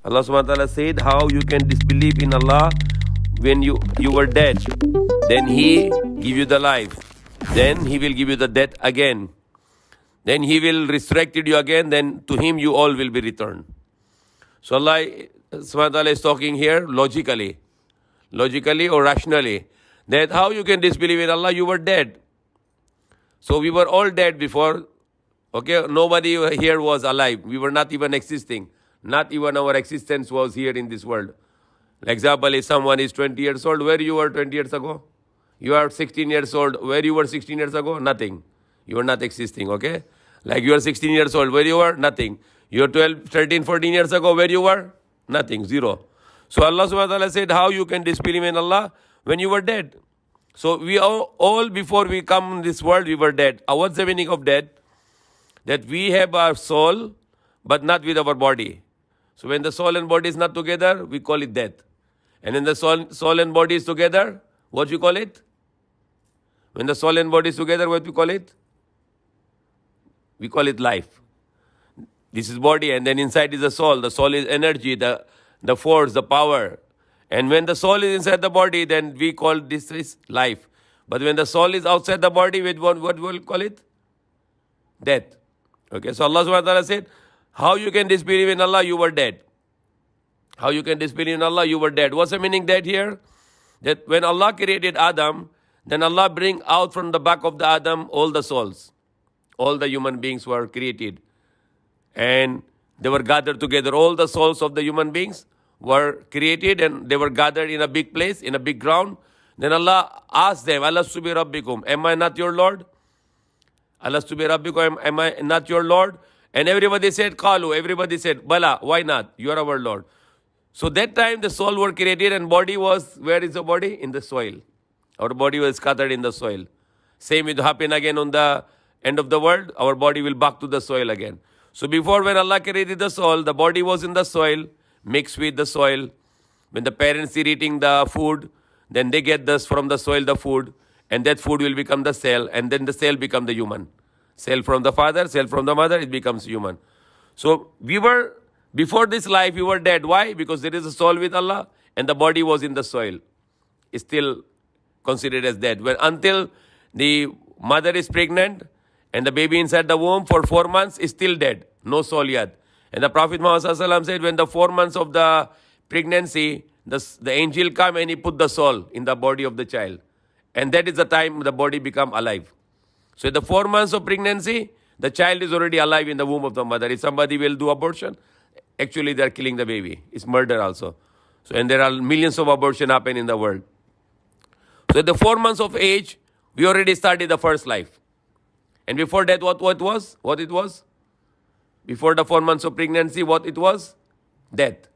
Allah subhanahu wa ta'ala said, how you can disbelieve in Allah when you were dead. Then He give you the life. Then He will give you the death again. Then He will resurrect you again. Then to Him you all will be returned. So Allah subhanahu wa ta'ala is talking here logically or rationally. That how you can disbelieve in Allah, you were dead. So we were all dead before. Okay, nobody here was alive. We were not even existing. Not even our existence was here in this world. For example, if someone is 20 years old, where you were 20 years ago? You are 16 years old, where you were 16 years ago? Nothing. You were not existing, okay? Like you are 16 years old, where you were? Nothing. You are 12, 13, 14 years ago, where you were? Nothing, zero. So Allah subhanahu wa ta'ala said, how you can disbelieve in Allah when you were dead? So we all before we come in this world, we were dead. What's the meaning of dead? That we have our soul, but not with our body. So when the soul and body is not together, we call it death. And when the soul and body is together, what we call it? When the soul and body is together, what we call it? We call it life. This is body, and then inside is the soul. The soul is energy, the force, the power. And when the soul is inside the body, then we call this is life. But when the soul is outside the body, what will call it? Death. Okay, so Allah subhanahu wa ta'ala said, how you can disbelieve in Allah, you were dead. How you can disbelieve in Allah, you were dead. What's the meaning dead here? That when Allah created Adam, then Allah bring out from the back of the Adam all the souls. All the human beings were created. And they were gathered together. All the souls of the human beings were created and they were gathered in a big place, in a big ground. Then Allah asked them, Alastu bi rabbikum, am I not your Lord? Alastu bi rabbikum, am I not your Lord? And everybody said, Qalu, everybody said, Bala, why not? You are our Lord. So that time the soul were created and body was, where is the body? In the soil. Our body was scattered in the soil. Same will happen again on the end of the world. Our body will back to the soil again. So before when Allah created the soul, the body was in the soil, mixed with the soil. When the parents are eating the food, then they get this from the soil, the food. And that food will become the cell. And then the cell become the human. Cell from the father, cell from the mother, it becomes human. So we were, before this life, we were dead. Why? Because there is a soul with Allah and the body was in the soil. It's still considered as dead. Until the mother is pregnant and the baby inside the womb for 4 months is still dead. No soul yet. And the Prophet Muhammad said, when the 4 months of the pregnancy, the angel come and he put the soul in the body of the child. And that is the time the body become alive. So the 4 months of pregnancy, the child is already alive in the womb of the mother. If somebody will do abortion, actually they are killing the baby. It's murder also. So, and there are millions of abortion happen in the world. So at the 4 months of age, we already started the first life. And before that, what it was? Before the 4 months of pregnancy, what it was? Death.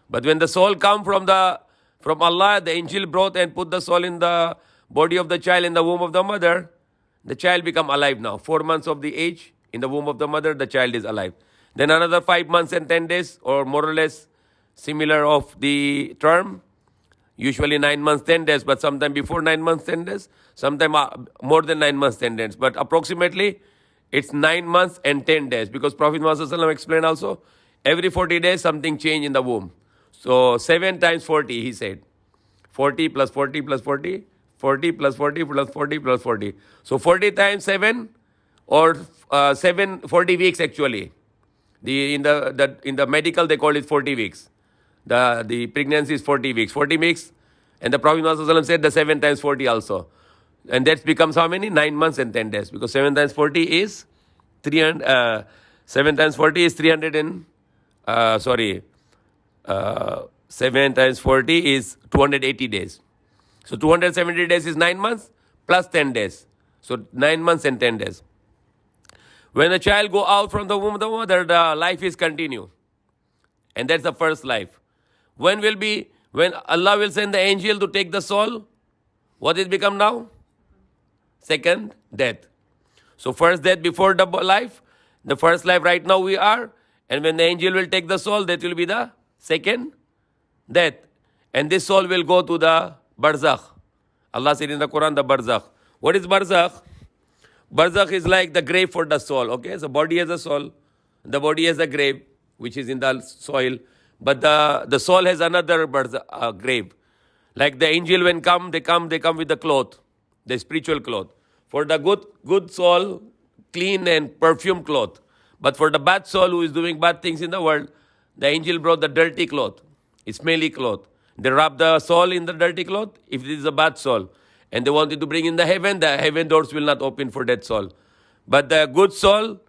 But when the soul come from Allah, the angel brought and put the soul in the body of the child in the womb of the mother, the child become alive now. 4 months of the age, in the womb of the mother, the child is alive. Then another 5 months and 10 days, or more or less similar of the term, usually 9 months, 10 days, but sometime before 9 months, 10 days, sometime more than 9 months, 10 days. But approximately, it's 9 months and 10 days. Because Prophet Muhammad explained also, every 40 days, something change in the womb. So 7 times 40, he said. 40 plus 40 plus 40, 40 plus 40 plus 40 plus 40. So 40 times 7, or 40 weeks actually. In the medical, they call it 40 weeks. The pregnancy is 40 weeks. 40 weeks. And the Prophet Muhammad said the 7 times 40 also. And that becomes how many? 9 months and 10 days. Because 7 times 40 is 300. 7 times 40 is 300 and, 7 times 40 is 280 days. So 270 days is 9 months plus 10 days. So 9 months and 10 days. When the child go out from the womb of the mother, the life is continue. And that's the first life. When Allah will send the angel to take the soul, what it become now? Second, death. So first death before the life, the first life right now we are, and when the angel will take the soul, that will be the second death. And this soul will go to the Razzaq. Allah said in the Quran, the Razzaq. What is Razzaq? Razzaq is like the grave for the soul. Okay, so body has a soul, the body has a grave, which is in the soil. But the soul has another grave. Like the angel when they come with the cloth, the spiritual cloth. For the good soul, clean and perfumed cloth. But for the bad soul who is doing bad things in the world, the angel brought the dirty cloth, smelly cloth. They wrap the soul in the dirty cloth if it is a bad soul. And they wanted to bring in the heaven doors will not open for that soul. But the good soul,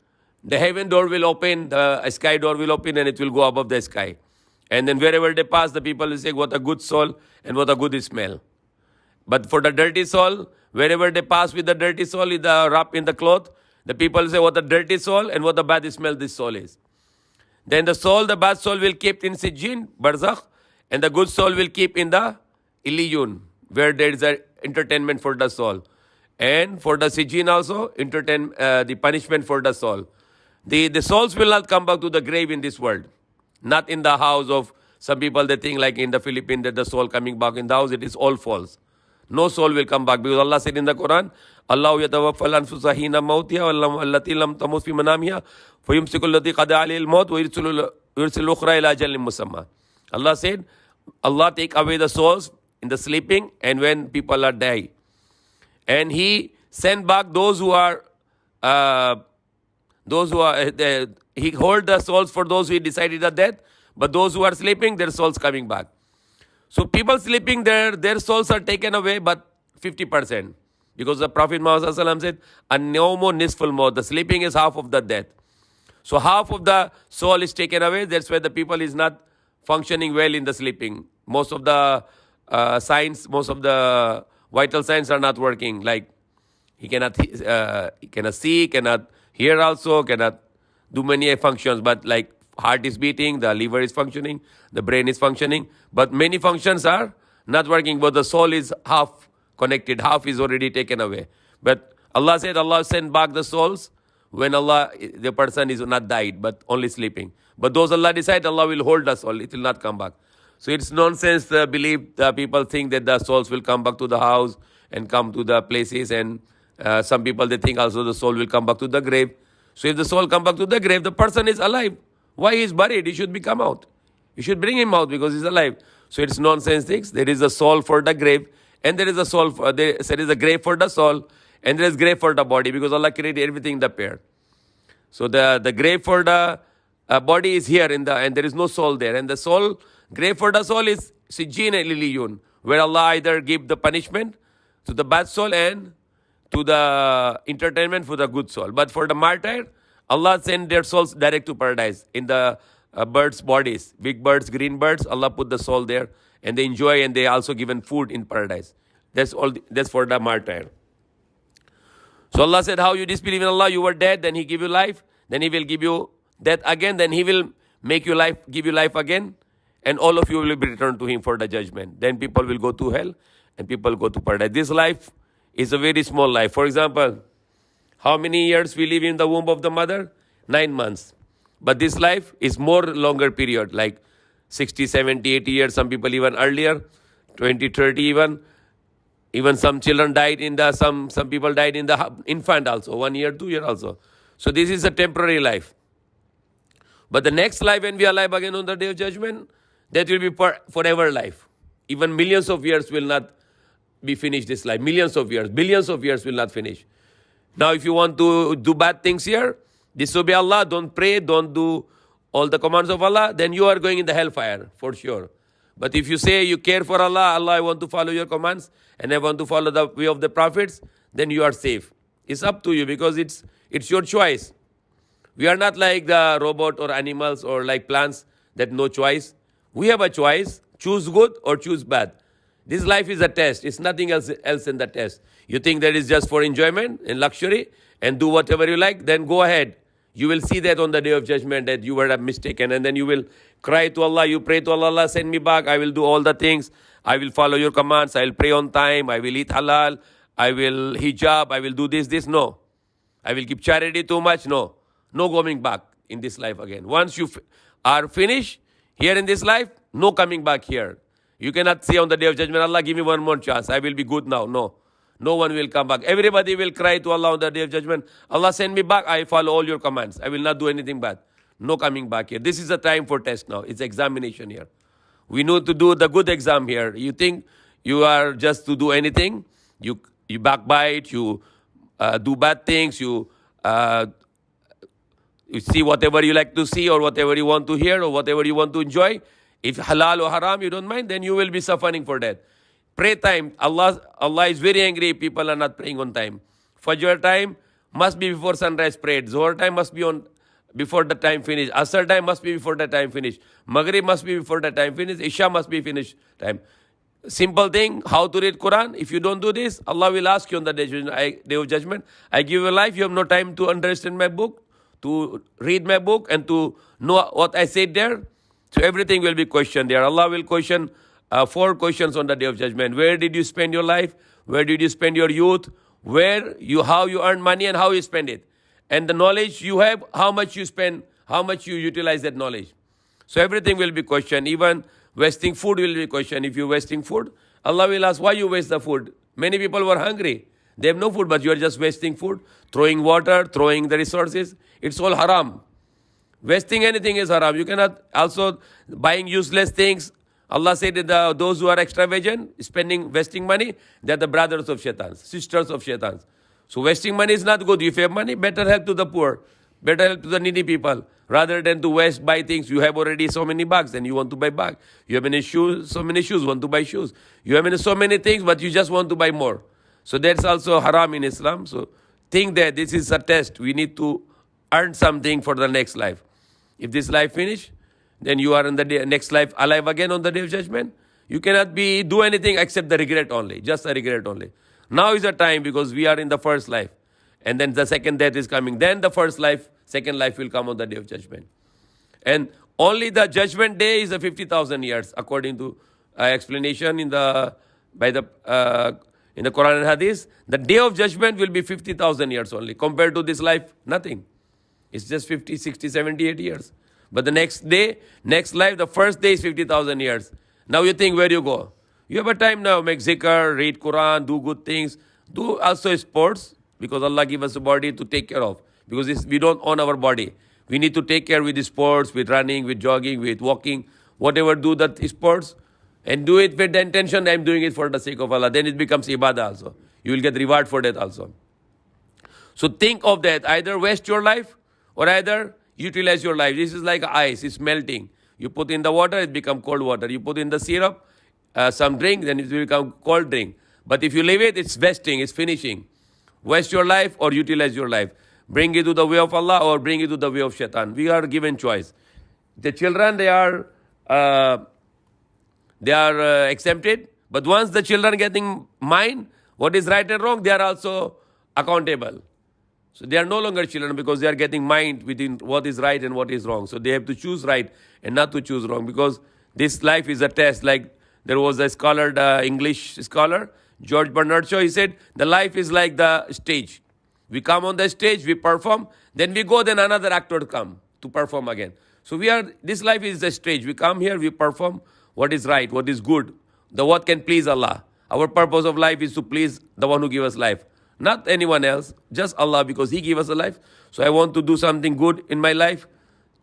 the heaven door will open, the sky door will open, and it will go above the sky. And then wherever they pass, the people will say, what a good soul and what a good smell. But for the dirty soul, wherever they pass with the dirty soul, in the wrap in the cloth, the people will say, what a dirty soul and what a bad smell this soul is. Then the bad soul will keep in Sijjin, Barzakh, and the good soul will keep in the Illiyun, where there is a entertainment for the soul. And for the Sijjin also, the punishment for the soul. The souls will not come back to the grave in this world. Not in the house of some people, they think like in the Philippines that the soul coming back in the house, it is all false. No soul will come back because Allah said in the Quran, Allah yatawaffal anfusa hina mawtiha wallati lam tamut fi manamiha fayumsiku allati qada alayhi al-maut wa yursilu ukhra ila ajalin musamma. Allah said, Allah take away the souls in the sleeping and when people are die. And He send back those who are He hold the souls for those who decided the death, but those who are sleeping, their souls coming back. So people sleeping there, their souls are taken away, but 50%. Because the Prophet Muhammad said, An-nawmu nisful maut. The sleeping is half of the death. So half of the soul is taken away. That's why the people is not functioning well in the sleeping. Most of the signs, most of the vital signs are not working. Like he cannot see, cannot hear also, cannot do many functions. But like heart is beating, the liver is functioning, the brain is functioning. But many functions are not working, but the soul is half connected, half is already taken away. But Allah said, Allah sent back the souls when the person is not died, but only sleeping. But those Allah decide, Allah will hold the soul, it will not come back. So it's nonsense belief that people think that the souls will come back to the house and come to the places. And some people, they think also the soul will come back to the grave. So if the soul come back to the grave, the person is alive. Why he is buried? He should be come out. You should bring him out because he's alive. So it's nonsense things. There is a soul for the grave, and there is a soul there is a grave for the soul, and there is grave for the body because Allah created everything in the pair. So the grave for the body is here and there is no soul there, and the soul grave for the soul is Sijjin and Illiyun, where Allah either give the punishment to the bad soul and to the entertainment for the good soul. But for the martyr, Allah send their souls direct to paradise in the birds' bodies. Big birds, green birds, Allah put the soul there and they enjoy, and they also given food in paradise. That's all. That's for the martyr. So Allah said, how you disbelieve in Allah, you were dead, then He give you life, then He will give you death again, then He will make you life, give you life again, and all of you will be returned to Him for the judgment. Then people will go to hell and people go to paradise. This life is a very small life. For example, how many years we live in the womb of the mother? 9 months. But this life is more longer period, like 60, 70, 80 years, some people even earlier, 20, 30 even. Even some children died some people died in the infant also, 1 year, 2 year also. So this is a temporary life. But the next life, when we are alive again on the day of judgment, that will be forever life. Even millions of years will not be finished this life. Millions of years, billions of years will not finish. Now, if you want to do bad things here, disobey Allah, don't pray, don't do all the commands of Allah, then you are going in the hellfire for sure. But if you say you care for Allah, Allah, I want to follow your commands and I want to follow the way of the prophets, then you are safe. It's up to you because it's your choice. We are not like the robot or animals or like plants that no choice. We have a choice. Choose good or choose bad. This life is a test. It's nothing else in the test. You think that is just for enjoyment and luxury and do whatever you like, then go ahead. You will see that on the day of judgment that you were mistaken, and then you will cry to Allah, you pray to Allah, Allah send me back, I will do all the things, I will follow your commands, I will pray on time, I will eat halal, I will hijab, I will do this, no. I will give charity too much, no. No going back in this life again. Once you are finished here in this life, no coming back here. You cannot say on the day of judgment, Allah give me one more chance, I will be good now, no. No one will come back. Everybody will cry to Allah on the day of judgment, Allah send me back, I follow all your commands. I will not do anything bad. No coming back here. This is the time for test now. It's examination here. We need to do the good exam here. You think you are just to do anything? You backbite, you do bad things, you see whatever you like to see or whatever you want to hear or whatever you want to enjoy. If halal or haram you don't mind, then you will be suffering for that. Pray time. Allah is very angry if people are not praying on time. Fajr time must be before sunrise prayed. Zohar time must be on before the time finish. Asr time must be before the time finish. Maghrib must be before the time finish. Isha must be finished time. Simple thing, how to read Quran. If you don't do this, Allah will ask you on the day of judgment. I give you life, you have no time to understand my book, to read my book, and to know what I said there. So everything will be questioned there. Allah will question 4 questions on the day of judgment. Where did you spend your life? Where did you spend your youth? How you earn money and how you spend it. And the knowledge you have, how much you spend, how much you utilize that knowledge. So everything will be questioned. Even wasting food will be questioned. If you're wasting food, Allah will ask why you waste the food. Many people were hungry. They have no food, but you are just wasting food, throwing water, throwing the resources. It's all haram. Wasting anything is haram. You cannot also buying useless things. Allah said that those who are extravagant, wasting money, they are the brothers of shaitans, sisters of shaitans. So wasting money is not good. If you have money, better help to the poor, better help to the needy people, rather than to buy things. You have already so many bags and you want to buy bag. You have so many shoes, want to buy shoes. You have so many things, but you just want to buy more. So that's also haram in Islam. So think that this is a test. We need to earn something for the next life. If this life finish, then you are in the next life alive again on the day of judgment. You cannot do anything except the regret only, just a regret only. Now is the time because we are in the first life. And then the second death is coming. Then the second life will come on the day of judgment. And only the judgment day is the 50,000 years, according to explanation in the Quran and Hadith. The day of judgment will be 50,000 years only. Compared to this life, nothing. It's just 50, 60, 78 years. But the next life, the first day is 50,000 years. Now you think where you go? You have a time now, make zikr, read Quran, do good things, do also sports, because Allah give us a body to take care of. Because we don't own our body. We need to take care with the sports, with running, with jogging, with walking, whatever do that sports. And do it with the intention, I'm doing it for the sake of Allah. Then it becomes ibadah also. You will get reward for that also. So think of that. Either waste your life or either utilize your life. This is like ice, it's melting. You put in the water, it becomes cold water. You put in the syrup, some drink, then it will become cold drink. But if you leave it, it's wasting, it's finishing. Waste your life or utilize your life. Bring it to the way of Allah or bring it to the way of shaitan. We are given choice. The children, they are exempted. But once the children getting mind, what is right and wrong, they are also accountable. So they are no longer children because they are getting mind within what is right and what is wrong. So they have to choose right and not to choose wrong, because this life is a test. Like there was a scholar, the English scholar, George Bernard Shaw, he said, the life is like the stage. We come on the stage, we perform, then we go, then another actor come to perform again. So this life is the stage. We come here, we perform what is right, what is good, what can please Allah. Our purpose of life is to please the one who gave us life. Not anyone else, just Allah, because He gave us a life. So I want to do something good in my life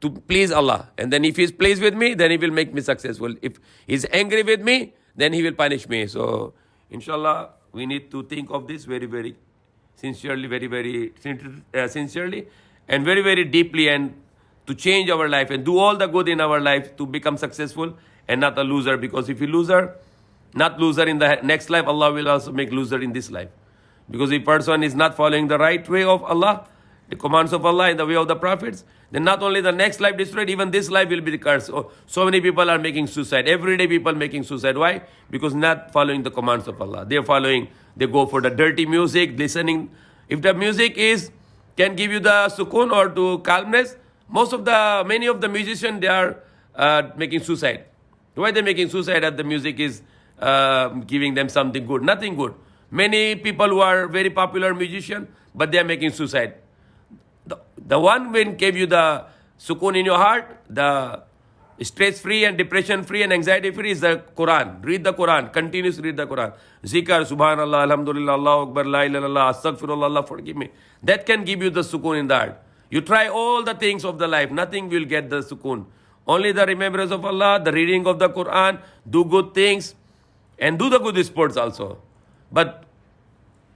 to please Allah. And then if He's pleased with me, then He will make me successful. If He's angry with me, then He will punish me. So, inshallah, we need to think of this very, very sincerely, very, very sincerely, and very, very deeply, and to change our life and do all the good in our life to become successful and not a loser. Because if you not loser in the next life, Allah will also make loser in this life. Because if person is not following the right way of Allah, the commands of Allah, in the way of the prophets, then not only the next life destroyed, even this life will be cursed. So many people are making suicide. Every day people making suicide. Why? Because not following the commands of Allah. They go for the dirty music, listening. If the music can give you the sukoon or to calmness, many of the musicians, they are making suicide. Why they making suicide if the music is giving them something good? Nothing good. Many people who are very popular musicians, but they are making suicide. The one when gave you the sukoon in your heart, the stress-free and depression-free and anxiety-free is the Quran. Read the Quran. Continuously read the Quran. Zikr, Subhanallah, Alhamdulillah, Allahu Akbar, La ilaha illallah, Astaghfirullah, Allah forgive me. That can give you the sukoon in the heart. You try all the things of the life, nothing will get the sukoon. Only the remembrance of Allah, the reading of the Quran, do good things, and do the good sports also. But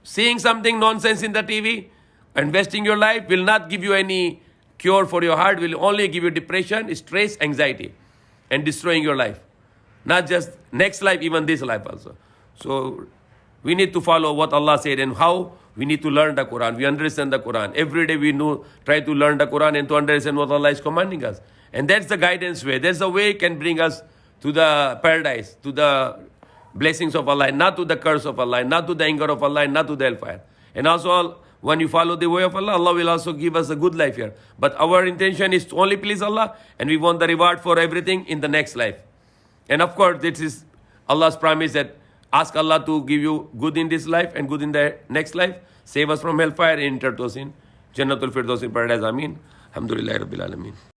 seeing something nonsense in the TV, investing your life will not give you any cure for your heart, will only give you depression, stress, anxiety, and destroying your life. Not just next life, even this life also. So we need to follow what Allah said and how we need to learn the Quran. We understand the Quran. Every day we try to learn the Quran and to understand what Allah is commanding us. And that's the guidance way. That's the way can bring us to the paradise, to the blessings of Allah, not to the curse of Allah, not to the anger of Allah, not to the hellfire. And also, when you follow the way of Allah, Allah will also give us a good life here. But our intention is to only please Allah, and we want the reward for everything in the next life. And of course, this is Allah's promise that ask Allah to give you good in this life and good in the next life. Save us from hellfire and enter us in Jannatul Firdaus in paradise. Ameen. Alhamdulillah Rabbil Alameen.